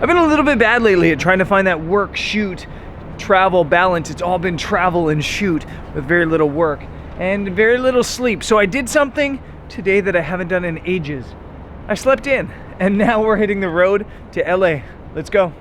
I've been a little bit bad lately at trying to find that work, shoot, travel balance. It's all been travel and shoot with very little work and very little sleep. So I did something today that I haven't done in ages. I slept in, and now we're hitting the road to LA. Let's go.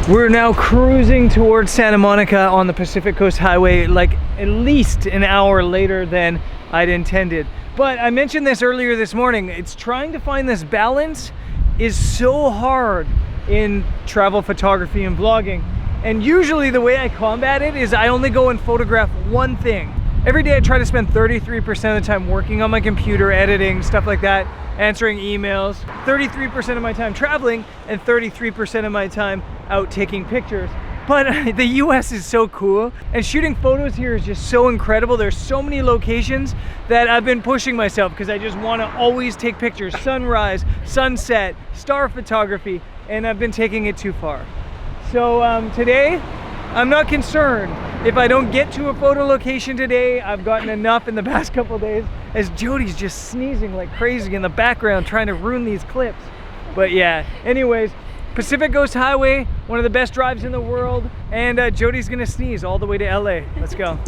We're now cruising towards Santa Monica on the Pacific Coast Highway, like at least an hour later than I'd intended. But I mentioned this earlier this morning, it's trying to find this balance is so hard in travel photography and vlogging. And usually the way I combat it is I only go and photograph one thing. Every day I try to spend 33% of the time working on my computer, editing, stuff like that, answering emails, 33% of my time traveling, and 33% of my time out taking pictures. But the US is so cool, and shooting photos here is just so incredible. There's so many locations that I've been pushing myself because I just want to always take pictures, sunrise, sunset, star photography, and I've been taking it too far. So today, I'm not concerned if I don't get to a photo location today. I've gotten enough in the past couple days, as Jody's just sneezing like crazy in the background trying to ruin these clips. But yeah, anyways, Pacific Coast Highway, one of the best drives in the world, and Jody's gonna sneeze all the way to LA. Let's go.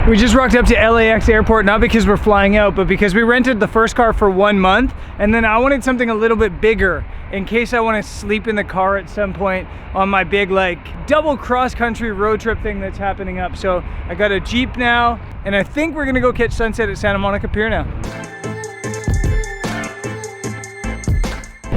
We just rocked up to LAX airport, not because we're flying out, but because we rented the first car for 1 month, and then I wanted something a little bit bigger in case I want to sleep in the car at some point on my big like double cross-country road trip thing that's happening up. So I got a Jeep now, and I think we're gonna go catch sunset at Santa Monica Pier now.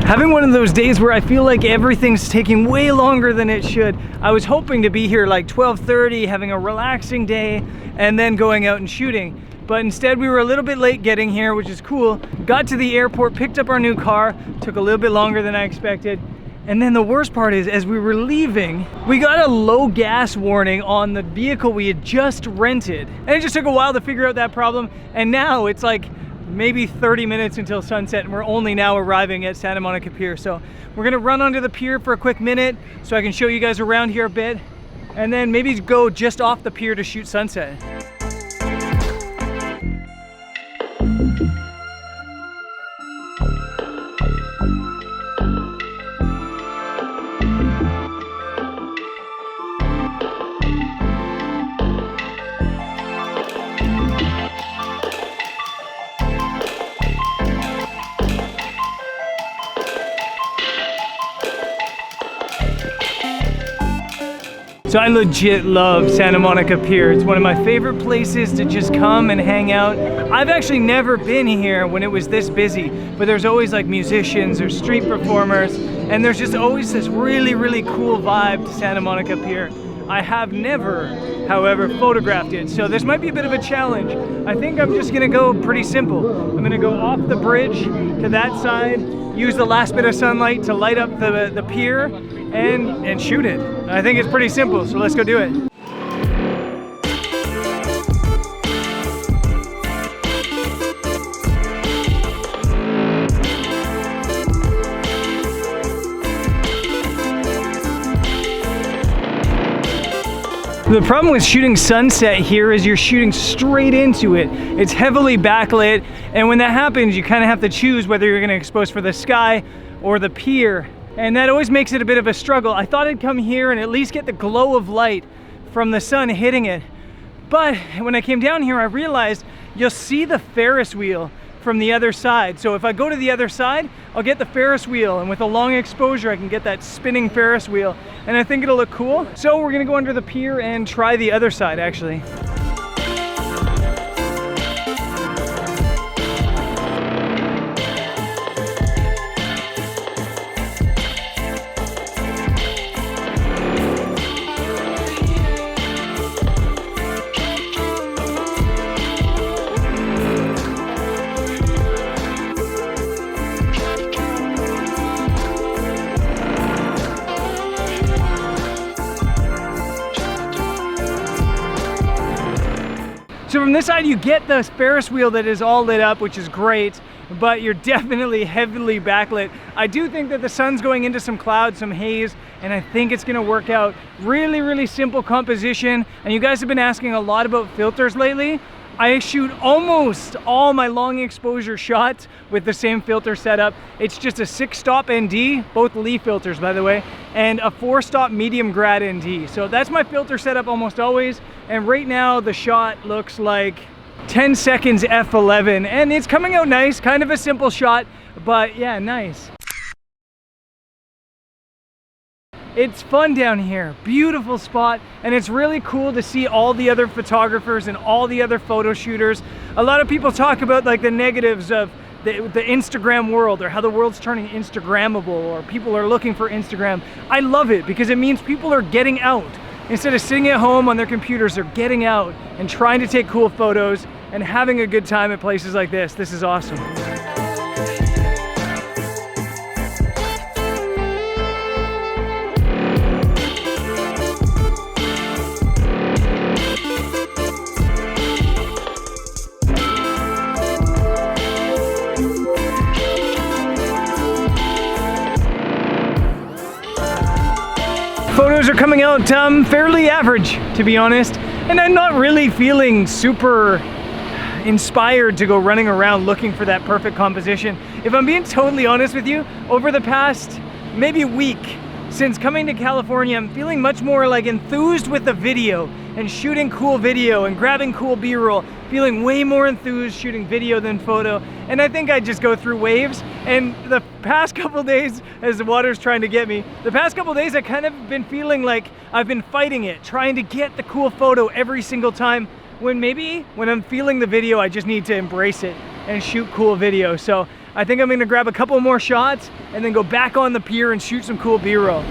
Having one of those days where I feel like everything's taking way longer than it should. I was hoping to be here like 12:30, having a relaxing day, and then going out and shooting. But instead we were a little bit late getting here, which is cool. Got to the airport, picked up our new car, took a little bit longer than I expected. And then the worst part is, as we were leaving, we got a low gas warning on the vehicle we had just rented. And it just took a while to figure out that problem. And now it's like maybe 30 minutes until sunset, and we're only now arriving at Santa Monica Pier. So we're gonna run onto the pier for a quick minute so I can show you guys around here a bit, and then maybe go just off the pier to shoot sunset. So I legit love Santa Monica Pier. It's one of my favorite places to just come and hang out. I've actually never been here when it was this busy, but there's always like musicians or street performers, and there's just always this really, really cool vibe to Santa Monica Pier. I have never, however, photographed it, so this might be a bit of a challenge. I think I'm just gonna go pretty simple. I'm gonna go off the bridge to that side, use the last bit of sunlight to light up the pier, and shoot it. I think it's pretty simple, so let's go do it. The problem with shooting sunset here is you're shooting straight into it. It's heavily backlit, and when that happens, you kind of have to choose whether you're going to expose for the sky or the pier. and that always makes it a bit of a struggle. I thought I'd come here and at least get the glow of light from the sun hitting it. But when I came down here, I realized you'll see the Ferris wheel from the other side. So if I go to the other side, I'll get the Ferris wheel, and with a long exposure, I can get that spinning Ferris wheel, and I think it'll look cool. So we're gonna go under the pier and try the other side, actually. So from this side, you get the Ferris wheel that is all lit up, which is great, but you're definitely heavily backlit. I do think that the sun's going into some clouds, some haze, and I think it's gonna work out. Really, really simple composition. And you guys have been asking a lot about filters lately. I shoot almost all my long exposure shots with the same filter setup. It's just a 6-stop ND, both Lee filters by the way, and a 4-stop medium grad ND. So that's my filter setup almost always. And right now the shot looks like 10 seconds f11, and it's coming out nice. Kind of a simple shot, but yeah, nice. It's fun down here, beautiful spot, and it's really cool to see all the other photographers and all the other photo shooters. A lot of people talk about like the negatives of the Instagram world, or how the world's turning Instagrammable, or people are looking for Instagram. I love it because it means people are getting out. Instead of sitting at home on their computers, they're getting out and trying to take cool photos and having a good time at places like this. This is awesome. Photos are coming out fairly average, to be honest, and I'm not really feeling super inspired to go running around looking for that perfect composition. If I'm being totally honest with you, over the past maybe week since coming to California, I'm feeling much more like enthused with the video and shooting cool video and grabbing cool B-roll, feeling way more enthused shooting video than photo. And I think I just go through waves. And the past couple days, as the water's trying to get me, the past couple days I kind of been feeling like I've been fighting it, trying to get the cool photo every single time, when maybe when I'm feeling the video, I just need to embrace it and shoot cool video. So I think I'm gonna grab a couple more shots and then go back on the pier and shoot some cool B-roll.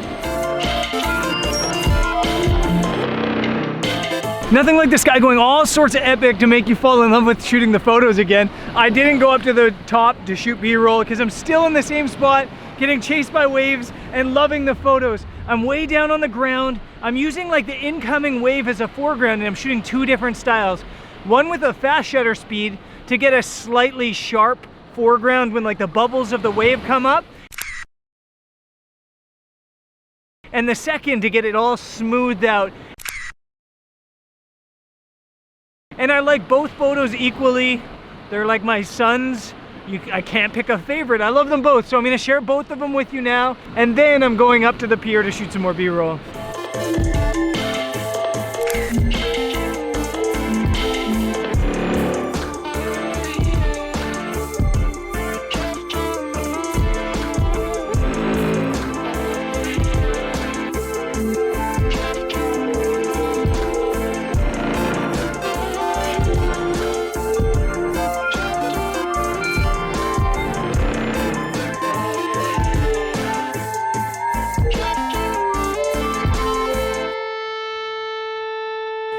Nothing like this guy going all sorts of epic to make you fall in love with shooting the photos again. I didn't go up to the top to shoot B-roll because I'm still in the same spot, getting chased by waves and loving the photos. I'm way down on the ground. I'm using like the incoming wave as a foreground, and I'm shooting two different styles. One with a fast shutter speed to get a slightly sharp foreground when like the bubbles of the wave come up. And the second to get it all smoothed out. And I like both photos equally. They're like my sons. I can't pick a favorite. I love them both. So I'm gonna share both of them with you now. And then I'm going up to the pier to shoot some more B-roll.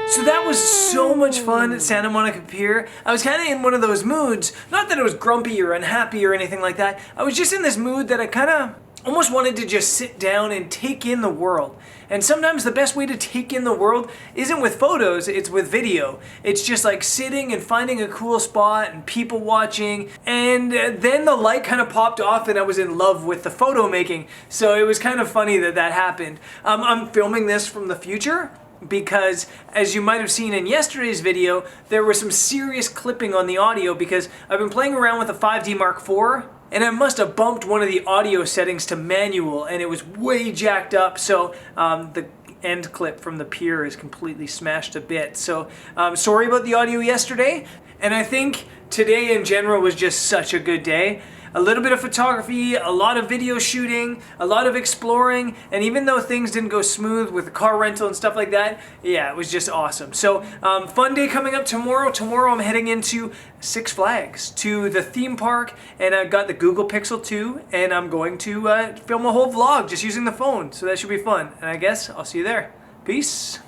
So that was so much fun at Santa Monica Pier. I was kind of in one of those moods, not that I was grumpy or unhappy or anything like that. I was just in this mood that I kind of almost wanted to just sit down and take in the world. And sometimes the best way to take in the world isn't with photos, it's with video. It's just like sitting and finding a cool spot and people watching. And then the light kind of popped off and I was in love with the photo making. So it was kind of funny that that happened. I'm filming this from the future, because as you might have seen in yesterday's video, there was some serious clipping on the audio because I've been playing around with a 5D Mark IV and I must have bumped one of the audio settings to manual, and it was way jacked up, so the end clip from the pier is completely smashed to bits. So sorry about the audio yesterday, and I think today in general was just such a good day. A little bit of photography, a lot of video shooting, a lot of exploring, and even though things didn't go smooth with the car rental and stuff like that, yeah, it was just awesome. So fun day coming up tomorrow. Tomorrow I'm heading into Six Flags to the theme park, and I've got the Google Pixel 2, and I'm going to film a whole vlog just using the phone, so that should be fun. And I guess I'll see you there. Peace.